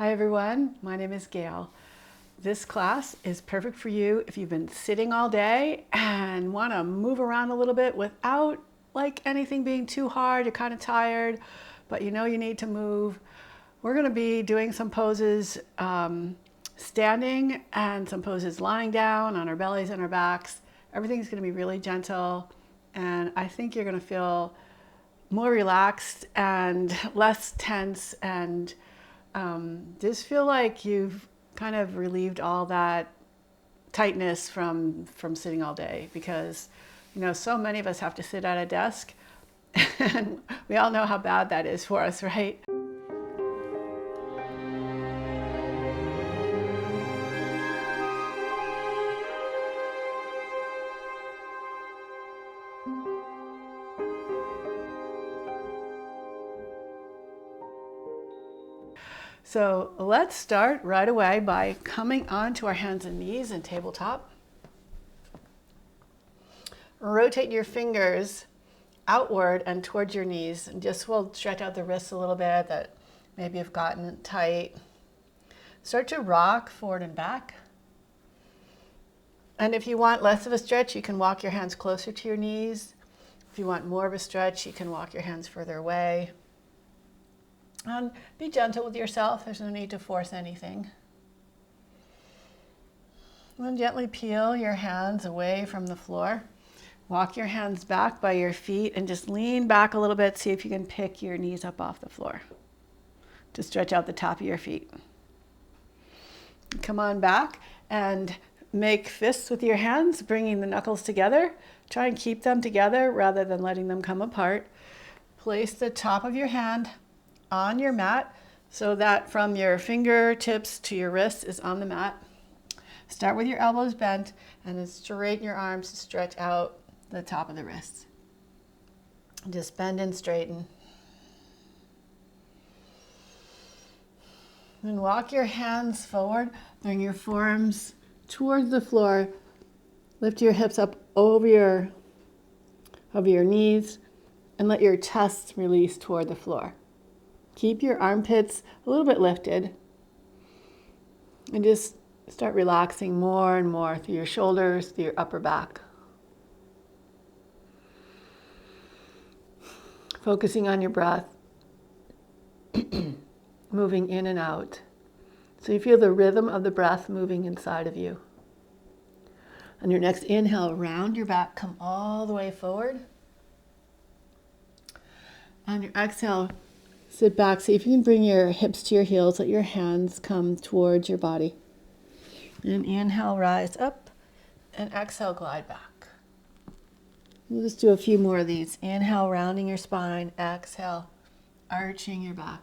Hi everyone, my name is Gayle. This class is perfect for you if you've been sitting all day and want to move around a little bit without anything being too hard. You're kind of tired, but you know you need to move. We're going to be doing some poses standing and some poses lying down on our bellies and our backs. Everything's going to be really gentle, and I think you're going to feel more relaxed and less tense, and just feel like you've kind of relieved all that tightness from sitting all day, because you know so many of us have to sit at a desk and we all know how bad that is for us, right? So let's start right away by coming onto our hands and knees in tabletop. Rotate your fingers outward and towards your knees, and just will stretch out the wrists a little bit that maybe have gotten tight. Start to rock forward and back. And if you want less of a stretch, you can walk your hands closer to your knees. If you want more of a stretch, you can walk your hands further away. And be gentle with yourself. There's no need to force anything. And gently peel your hands away from the floor. Walk your hands back by your feet and just lean back a little bit. See if you can pick your knees up off the floor to stretch out the top of your feet. Come on back and make fists with your hands, bringing the knuckles together. Try and keep them together rather than letting them come apart. Place the top of your hand on your mat so that from your fingertips to your wrists is on the mat. Start with your elbows bent and then straighten your arms to stretch out the top of the wrists. Just bend and straighten. Then walk your hands forward, bring your forearms towards the floor. Lift your hips up over your knees and let your chest release toward the floor. Keep your armpits a little bit lifted and just start relaxing more and more through your shoulders, through your upper back. Focusing on your breath, moving in and out. So you feel the rhythm of the breath moving inside of you. On your next inhale, round your back, come all the way forward. On your exhale, sit back. See if you can bring your hips to your heels. Let your hands come towards your body. And inhale, rise up. And exhale, glide back. We'll just do a few more of these. Inhale, rounding your spine. Exhale, arching your back.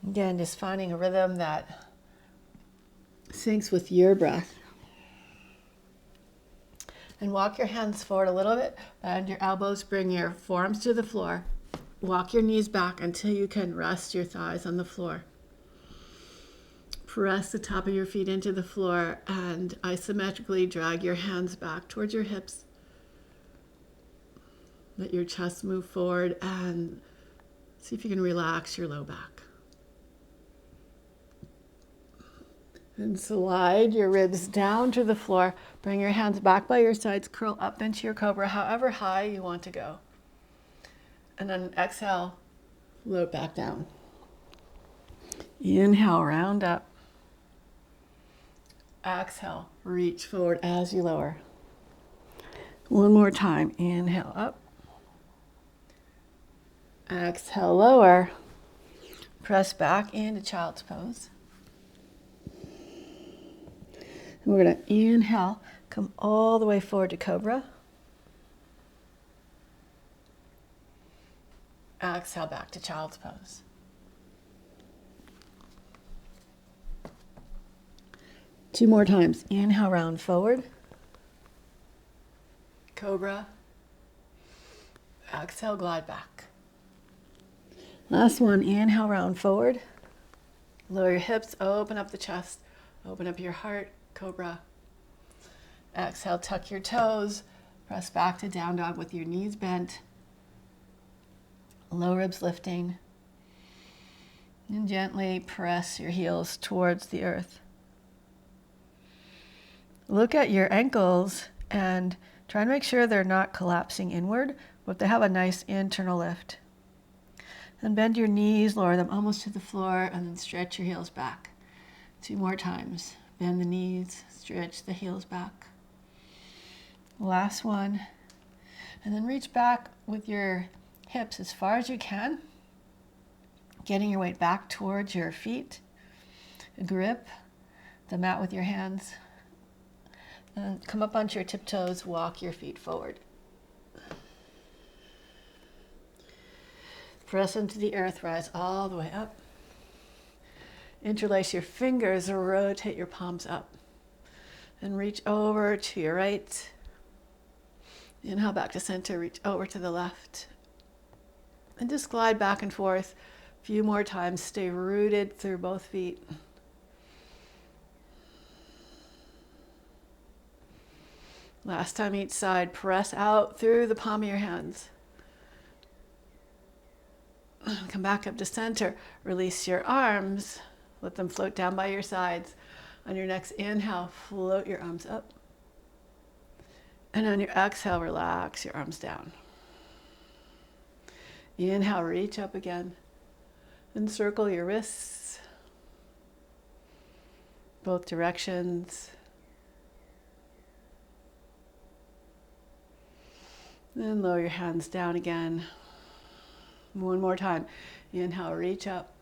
Again, just finding a rhythm that syncs with your breath. And walk your hands forward a little bit, bend your elbows, bring your forearms to the floor. Walk your knees back until you can rest your thighs on the floor. Press the top of your feet into the floor and isometrically drag your hands back towards your hips. Let your chest move forward and see if you can relax your low back. And slide your ribs down to the floor. Bring your hands back by your sides. Curl up into your cobra, however high you want to go. And then exhale, float back down. Inhale, round up. Exhale, reach forward as you lower. One more time. Inhale, up. Exhale, lower. Press back into child's pose. And we're going to inhale, come all the way forward to cobra. Exhale, back to child's pose. Two more times. Inhale, round forward. Cobra. Exhale, glide back. Last one. Inhale, round forward. Lower your hips, open up the chest, open up your heart. Cobra. Exhale, tuck your toes, Press back to down dog with your knees bent, low ribs lifting, and gently press your heels towards the earth. Look at your ankles and try to make sure they're not collapsing inward, but they have a nice internal lift. Then bend your knees, lower them almost to the floor, and then stretch your heels back. 2 more times. Bend the knees, stretch the heels back. Last one. And then reach back with your hips as far as you can, getting your weight back towards your feet. Grip the mat with your hands. And come up onto your tiptoes, walk your feet forward. Press into the earth, rise all the way up. Interlace your fingers, rotate your palms up. And reach over to your right. Inhale back to center, reach over to the left. And just glide back and forth a few more times. Stay rooted through both feet. Last time each side, press out through the palm of your hands. Come back up to center. Release your arms. Let them float down by your sides. On your next inhale, float your arms up. And on your exhale, relax your arms down. Inhale, reach up again. And circle your wrists. Both directions. Then lower your hands down again. One more time. Inhale, reach up.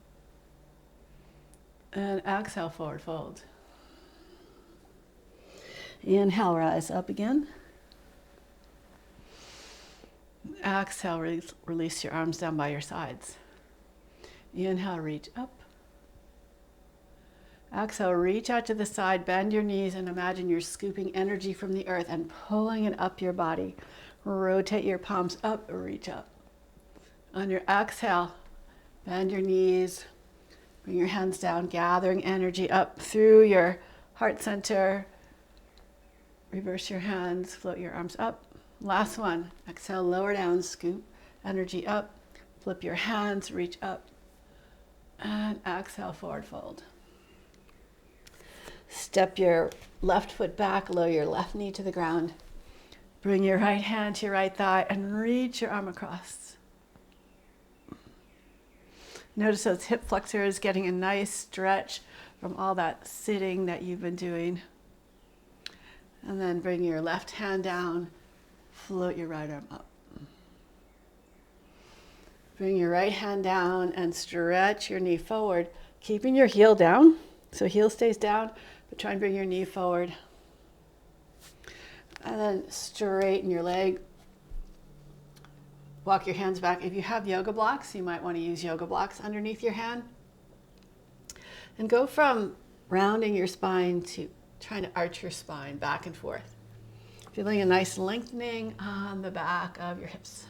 And exhale, forward fold. Inhale, rise up again. Exhale, release your arms down by your sides. Inhale, reach up. Exhale, reach out to the side, bend your knees, and imagine you're scooping energy from the earth and pulling it up your body. Rotate your palms up, reach up. On your exhale, bend your knees, bring your hands down, gathering energy up through your heart center. Reverse your hands, float your arms up. Last one, exhale, lower down, scoop energy up. Flip your hands, reach up. And exhale, forward fold. Step your left foot back, lower your left knee to the ground. Bring your right hand to your right thigh and reach your arm across. Notice those hip flexors getting a nice stretch from all that sitting that you've been doing. And then bring your left hand down, float your right arm up. Bring your right hand down and stretch your knee forward, keeping your heel down. So heel stays down, but try and bring your knee forward. And then straighten your leg. Walk your hands back. If you have yoga blocks, you might want to use yoga blocks underneath your hand. And go from rounding your spine to trying to arch your spine back and forth. Feeling a nice lengthening on the back of your hips.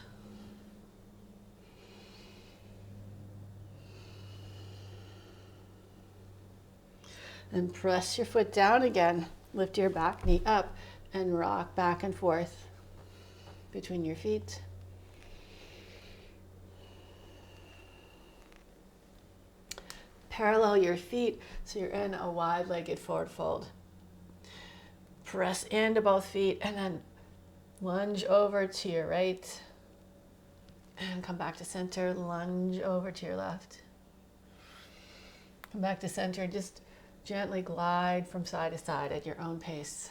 And press your foot down again. Lift your back knee up and rock back and forth between your feet. Parallel your feet so you're in a wide-legged forward fold. Press into both feet and then lunge over to your right and come back to center, lunge over to your left. Come back to center, just gently glide from side to side at your own pace.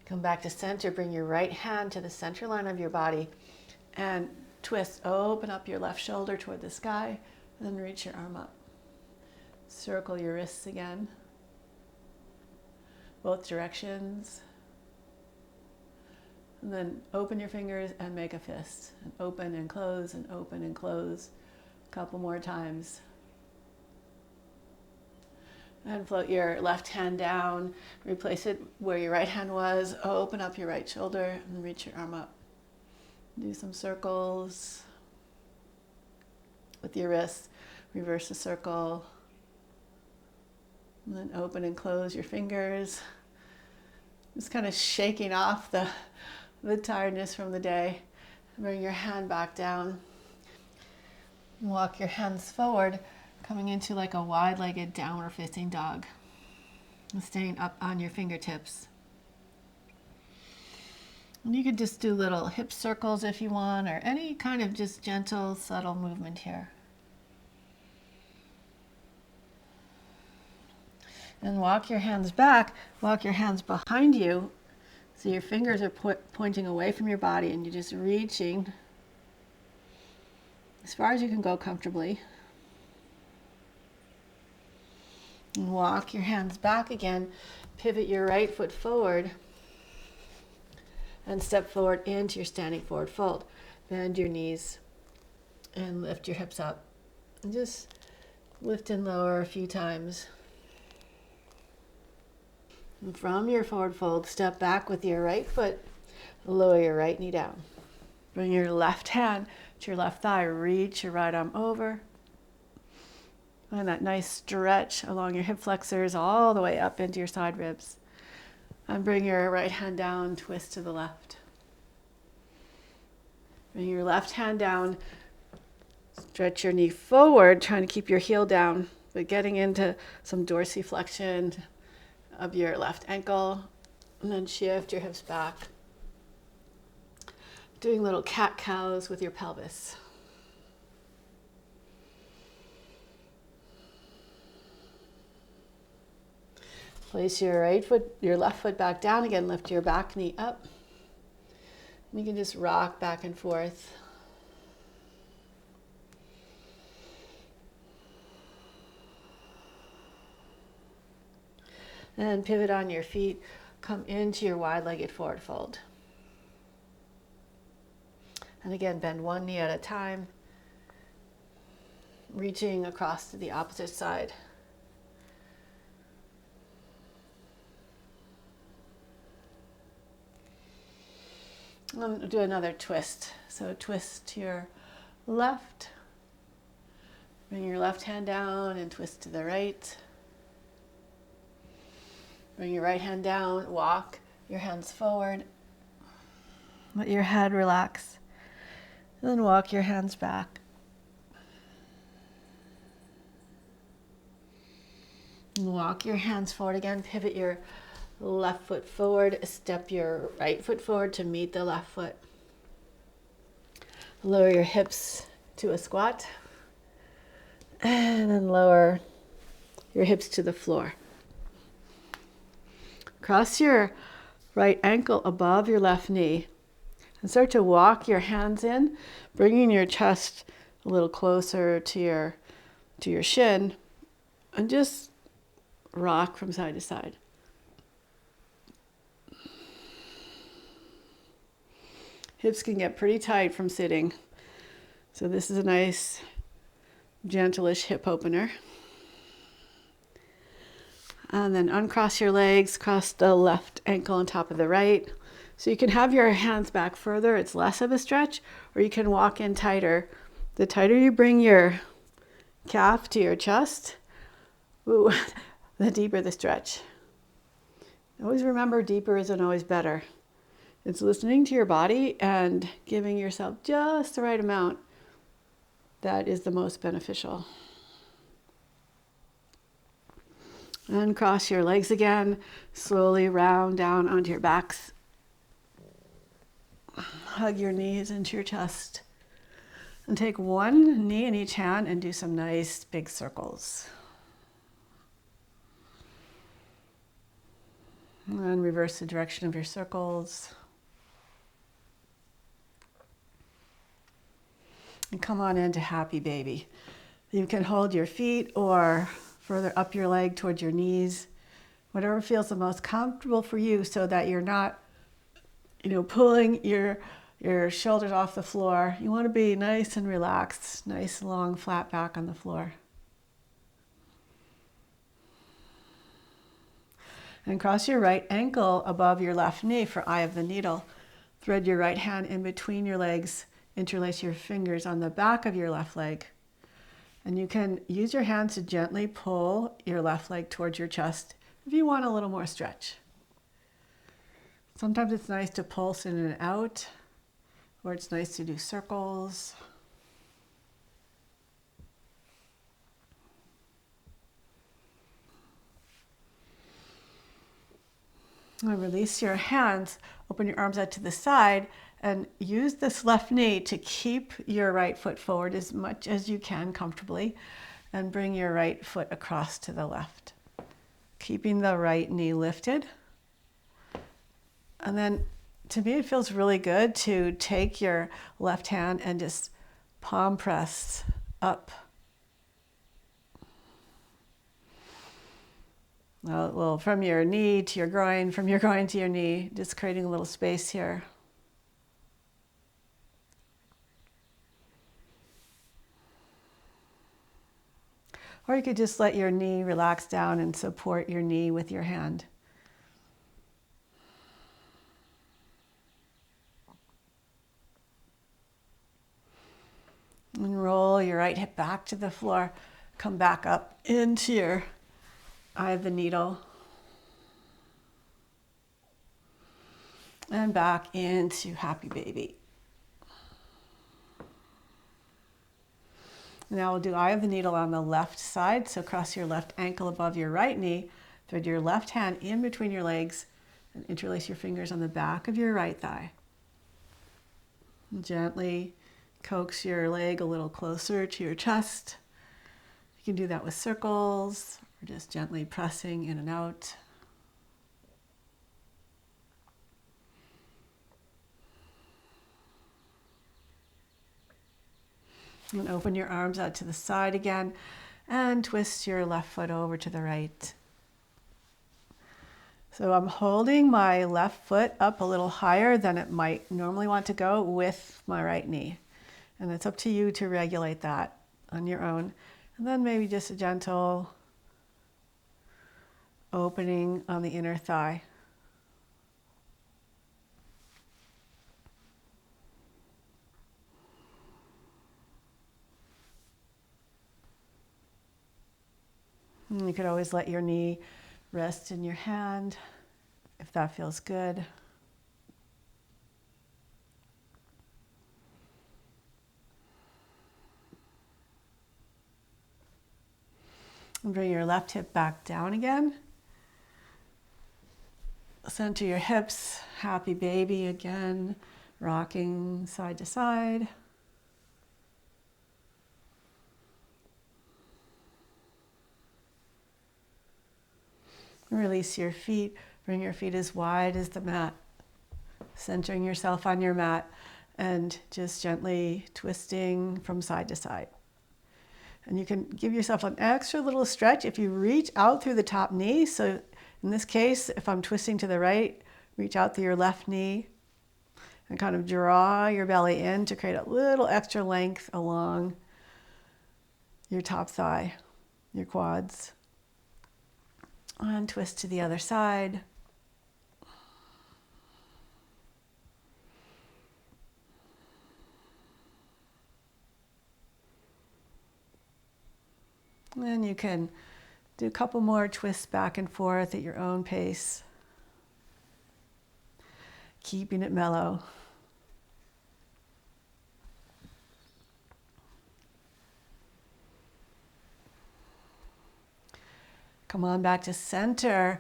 Come back to center, bring your right hand to the center line of your body and twist, open up your left shoulder toward the sky, and then reach your arm up. Circle your wrists again, both directions. And then open your fingers and make a fist. And open and close and open and close. A couple more times. And float your left hand down. Replace it where your right hand was. Open up your right shoulder and reach your arm up. Do some circles with your wrists. Reverse the circle. And then open and close your fingers. Just kind of shaking off the tiredness from the day. Bring your hand back down. Walk your hands forward, coming into like a wide-legged downward facing dog. And staying up on your fingertips. And you could just do little hip circles if you want, or any kind of just gentle, subtle movement here. And walk your hands back, walk your hands behind you, so your fingers are pointing away from your body, and you're just reaching as far as you can go comfortably. And walk your hands back again, pivot your right foot forward, and step forward into your standing forward fold. Bend your knees and lift your hips up. And just lift and lower a few times. And from your forward fold, step back with your right foot, lower your right knee down. Bring your left hand to your left thigh, reach your right arm over. Find that nice stretch along your hip flexors all the way up into your side ribs. And bring your right hand down, twist to the left. Bring your left hand down, stretch your knee forward, trying to keep your heel down, but getting into some dorsiflexion of your left ankle, and then shift your hips back. Doing little cat-cows with your pelvis. Place your left foot back down again, lift your back knee up. And you can just rock back and forth. And pivot on your feet, come into your wide-legged forward fold. And again, bend one knee at a time, reaching across to the opposite side. I'm going to do another twist. So twist to your left. Bring your left hand down and twist to the right. Bring your right hand down, walk your hands forward. Let your head relax. And then walk your hands back. And walk your hands forward again. Pivot your left foot forward, step your right foot forward to meet the left foot. Lower your hips to a squat, and then lower your hips to the floor. Cross your right ankle above your left knee and start to walk your hands in, bringing your chest a little closer to your shin, and just rock from side to side. Hips can get pretty tight from sitting. So this is a nice, gentleish hip opener. And then uncross your legs, cross the left ankle on top of the right. So you can have your hands back further, it's less of a stretch, or you can walk in tighter. The tighter you bring your calf to your chest, the deeper the stretch. Always remember, deeper isn't always better. It's listening to your body and giving yourself just the right amount that is the most beneficial. And cross your legs again, slowly round down onto your backs. Hug your knees into your chest. And take one knee in each hand and do some nice big circles. And reverse the direction of your circles. And come on into happy baby. You can hold your feet or further up your leg towards your knees, whatever feels the most comfortable for you, so that you're not, pulling your shoulders off the floor. You want to be nice and relaxed, nice long flat back on the floor. And cross your right ankle above your left knee for eye of the needle. Thread your right hand in between your legs. Interlace your fingers on the back of your left leg. And you can use your hands to gently pull your left leg towards your chest if you want a little more stretch. Sometimes it's nice to pulse in and out, or it's nice to do circles. And release your hands, open your arms out to the side, and use this left knee to keep your right foot forward as much as you can comfortably, and bring your right foot across to the left. Keeping the right knee lifted. And then to me, it feels really good to take your left hand and just palm press up. Well, from your knee to your groin, from your groin to your knee, just creating a little space here. Or you could just let your knee relax down and support your knee with your hand. And roll your right hip back to the floor. Come back up into your eye of the needle. And back into happy baby. Now we'll do eye of the needle on the left side. So cross your left ankle above your right knee. Thread your left hand in between your legs and interlace your fingers on the back of your right thigh. And gently coax your leg a little closer to your chest. You can do that with circles or just gently pressing in and out. And open your arms out to the side again and twist your left foot over to the right. So I'm holding my left foot up a little higher than it might normally want to go with my right knee. And it's up to you to regulate that on your own. And then maybe just a gentle opening on the inner thigh. And you could always let your knee rest in your hand if that feels good. And bring your left hip back down again. Center your hips, happy baby again, rocking side to side. Release your feet, bring your feet as wide as the mat, centering yourself on your mat and just gently twisting from side to side. And you can give yourself an extra little stretch if you reach out through the top knee. So in this case, if I'm twisting to the right, reach out through your left knee and kind of draw your belly in to create a little extra length along your top thigh, your quads. And twist to the other side. And you can do a couple more twists back and forth at your own pace, keeping it mellow. Come on back to center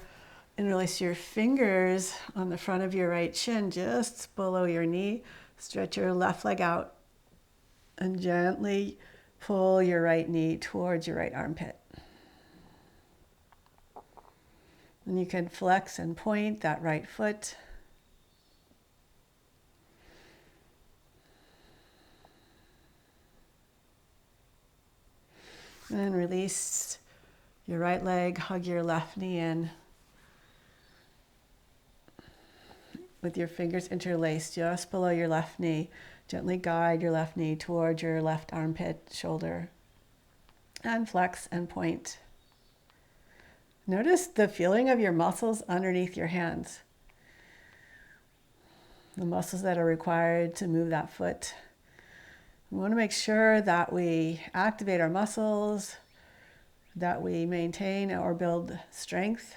and release your fingers on the front of your right shin, just below your knee. Stretch your left leg out and gently pull your right knee towards your right armpit. And you can flex and point that right foot. And release your right leg, hug your left knee in. With your fingers interlaced just below your left knee. Gently guide your left knee towards your left armpit, shoulder. And flex and point. Notice the feeling of your muscles underneath your hands. The muscles that are required to move that foot. We want to make sure that we activate our muscles, that we maintain or build strength,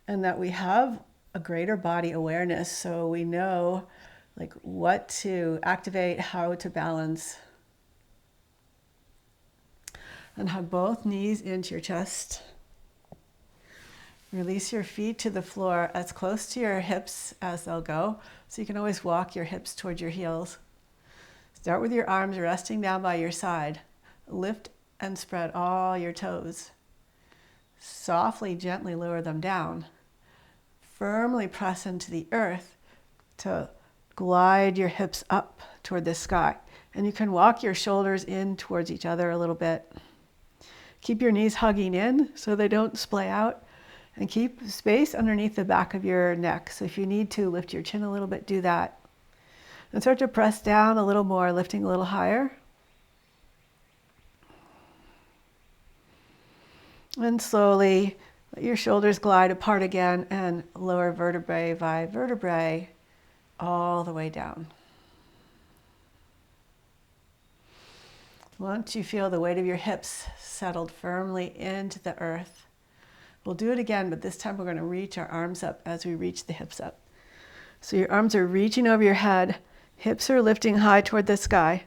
and that we have a greater body awareness so we know like what to activate, how to balance. And hug both knees into your chest. Release your feet to the floor as close to your hips as they'll go, so you can always walk your hips towards your heels. Start with your arms resting down by your side. Lift and spread all your toes. Softly, gently lower them down. Firmly press into the earth to glide your hips up toward the sky. And you can walk your shoulders in towards each other a little bit. Keep your knees hugging in so they don't splay out. And keep space underneath the back of your neck. So if you need to lift your chin a little bit, do that. And start to press down a little more, lifting a little higher. And slowly let your shoulders glide apart again and lower vertebrae by vertebrae all the way down. Once you feel the weight of your hips settled firmly into the earth, we'll do it again, but this time we're going to reach our arms up as we reach the hips up. So your arms are reaching over your head, hips are lifting high toward the sky,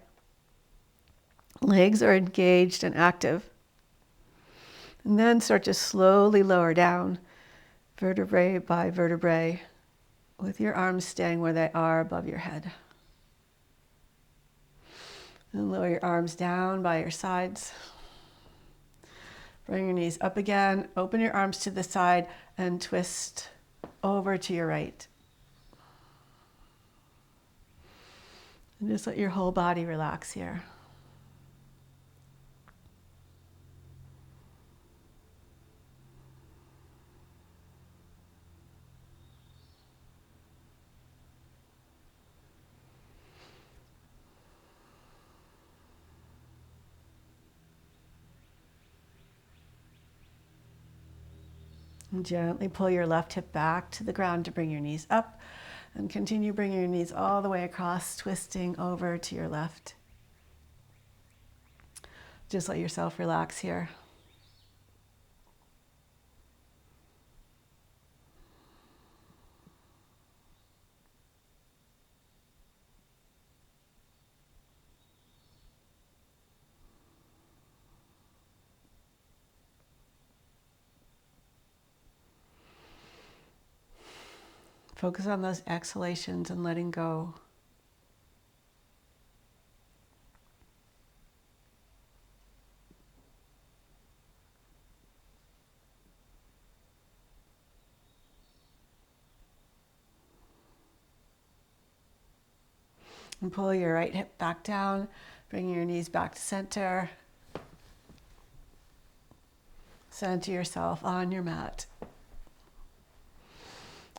legs are engaged and active. And then start to slowly lower down, vertebrae by vertebrae, with your arms staying where they are above your head. And lower your arms down by your sides. Bring your knees up again, open your arms to the side and twist over to your right. And just let your whole body relax here. And gently pull your left hip back to the ground to bring your knees up, and continue bringing your knees all the way across, twisting over to your left. Just let yourself relax here. Focus on those exhalations and letting go. And pull your right hip back down, bring your knees back to center. Center yourself on your mat.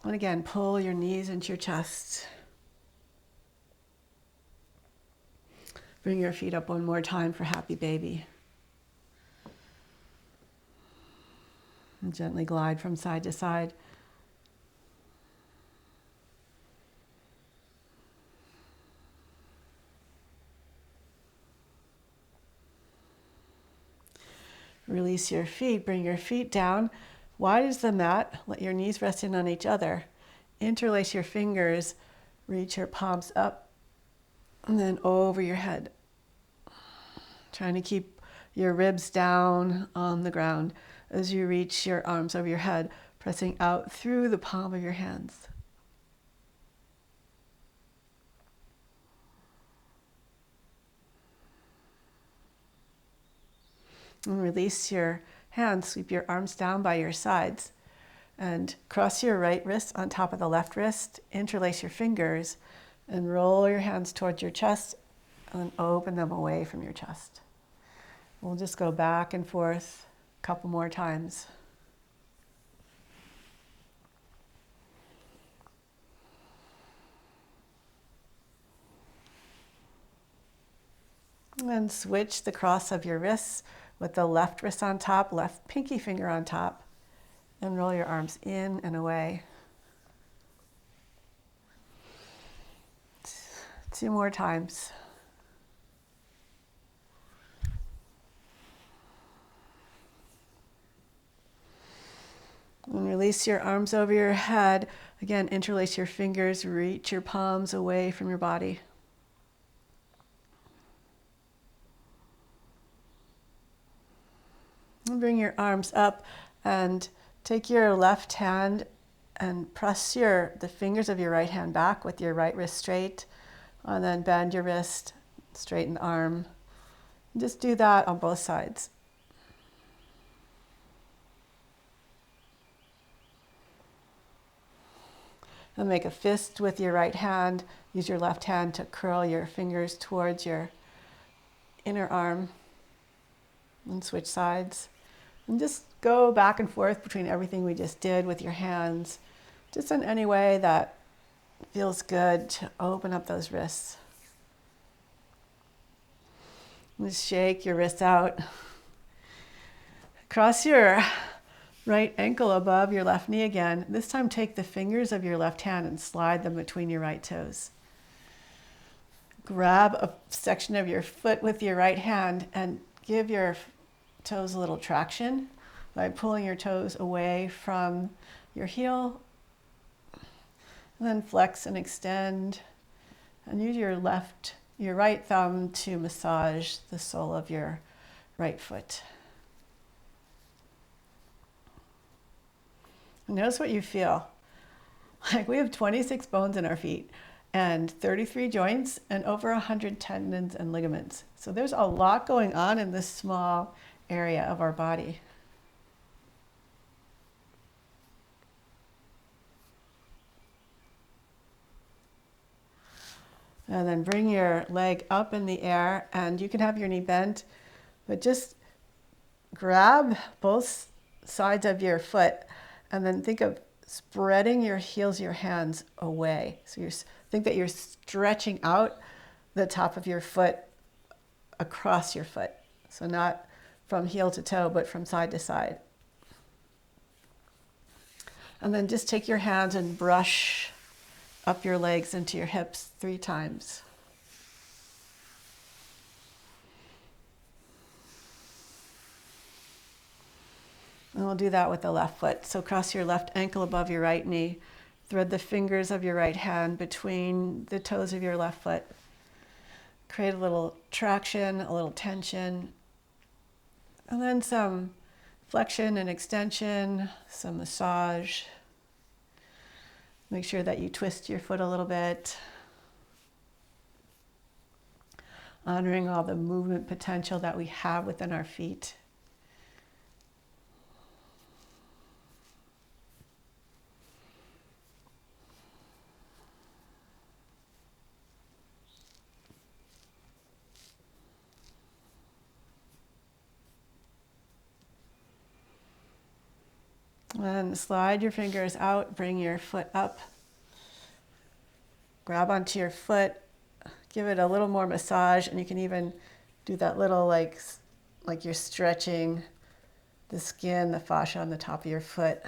And again, pull your knees into your chest. Bring your feet up one more time for happy baby. And gently glide from side to side. Release your feet, bring your feet down, wide as the mat, let your knees rest in on each other. Interlace your fingers, reach your palms up, and then over your head. Trying to keep your ribs down on the ground as you reach your arms over your head, pressing out through the palm of your hands. And release your hands, sweep your arms down by your sides, and cross your right wrist on top of the left wrist, interlace your fingers, and roll your hands towards your chest, and open them away from your chest. We'll just go back and forth a couple more times. And switch the cross of your wrists with the left wrist on top, left pinky finger on top, and roll your arms in and away. 2 more times. And release your arms over your head. Again, interlace your fingers, reach your palms away from your body. And bring your arms up and take your left hand and press the fingers of your right hand back with your right wrist straight. And then bend your wrist, straighten the arm. Just do that on both sides. And make a fist with your right hand. Use your left hand to curl your fingers towards your inner arm. And switch sides. And just go back and forth between everything we just did with your hands, just in any way that feels good to open up those wrists. Just shake your wrists out. Cross your right ankle above your left knee again. This time take the fingers of your left hand and slide them between your right toes. Grab a section of your foot with your right hand and give your toes a little traction by pulling your toes away from your heel. And then flex and extend. And use your right thumb to massage the sole of your right foot. Notice what you feel. Like we have 26 bones in our feet and 33 joints and over 100 tendons and ligaments. So there's a lot going on in this small area of our body. And then bring your leg up in the air, and you can have your knee bent, but just grab both sides of your foot and then think of spreading your heels, your hands away. So think that you're stretching out the top of your foot across your foot. So not from heel to toe, but from side to side. And then just take your hands and brush up your legs into your hips 3 times. And we'll do that with the left foot. So cross your left ankle above your right knee. Thread the fingers of your right hand between the toes of your left foot. Create a little traction, a little tension. And then some flexion and extension, some massage. Make sure that you twist your foot a little bit. Honoring all the movement potential that we have within our feet. And slide your fingers out, bring your foot up. Grab onto your foot, give it a little more massage, and you can even do that little like you're stretching the skin, the fascia on the top of your foot,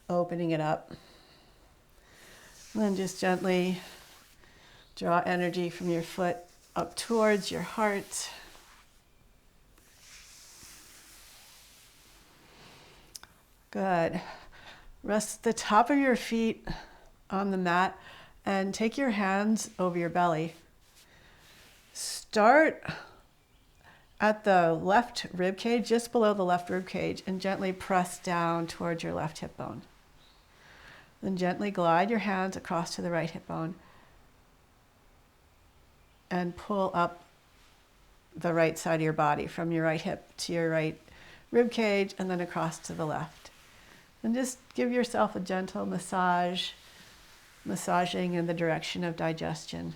opening it up. And then just gently draw energy from your foot up towards your heart. Good. Rest the top of your feet on the mat and take your hands over your belly. Start at the left rib cage, just below the left rib cage, and gently press down towards your left hip bone. Then gently glide your hands across to the right hip bone and pull up the right side of your body from your right hip to your right rib cage and then across to the left. And just give yourself a gentle massage, massaging in the direction of digestion.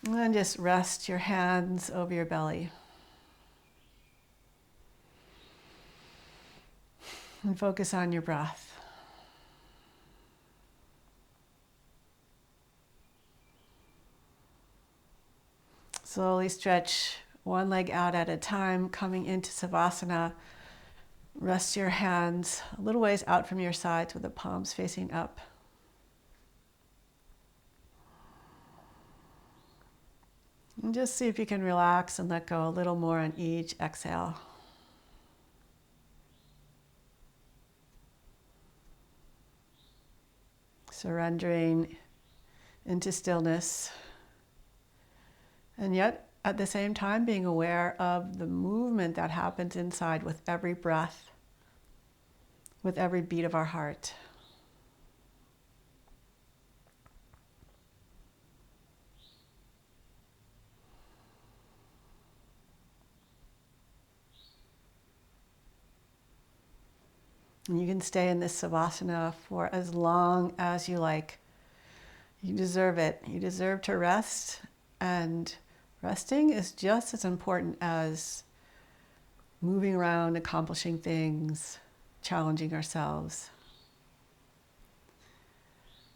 And then just rest your hands over your belly. And focus on your breath. Slowly stretch one leg out at a time, coming into Savasana. Rest your hands a little ways out from your sides with the palms facing up. And just see if you can relax and let go a little more on each exhale. Surrendering into stillness. And yet, at the same time, being aware of the movement that happens inside with every breath, with every beat of our heart. And you can stay in this savasana for as long as you like. You deserve it. You deserve to rest, and resting is just as important as moving around, accomplishing things, challenging ourselves.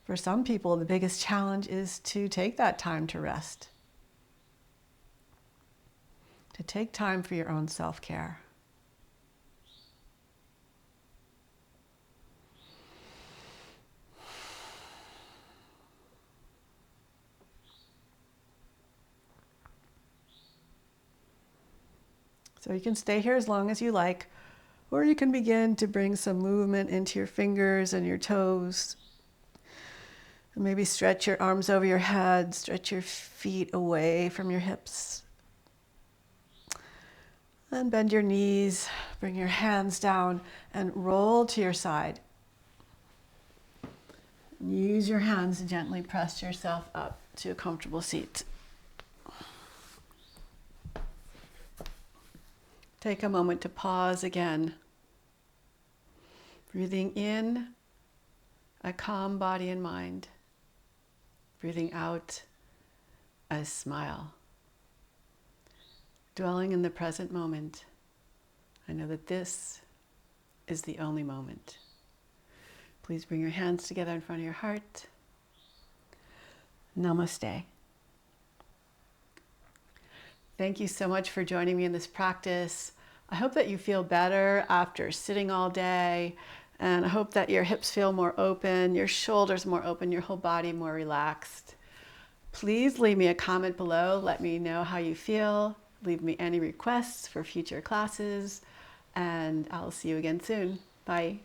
For some people, the biggest challenge is to take that time to rest, to take time for your own self-care. So you can stay here as long as you like, or you can begin to bring some movement into your fingers and your toes. And maybe stretch your arms over your head, stretch your feet away from your hips. And bend your knees, bring your hands down and roll to your side. Use your hands to gently press yourself up to a comfortable seat. Take a moment to pause again. Breathing in a calm body and mind. Breathing out a smile. Dwelling in the present moment. I know that this is the only moment. Please bring your hands together in front of your heart. Namaste. Thank you so much for joining me in this practice. I hope that you feel better after sitting all day, and I hope that your hips feel more open, your shoulders more open, your whole body more relaxed. Please leave me a comment below. Let me know how you feel. Leave me any requests for future classes, and I'll see you again soon. Bye.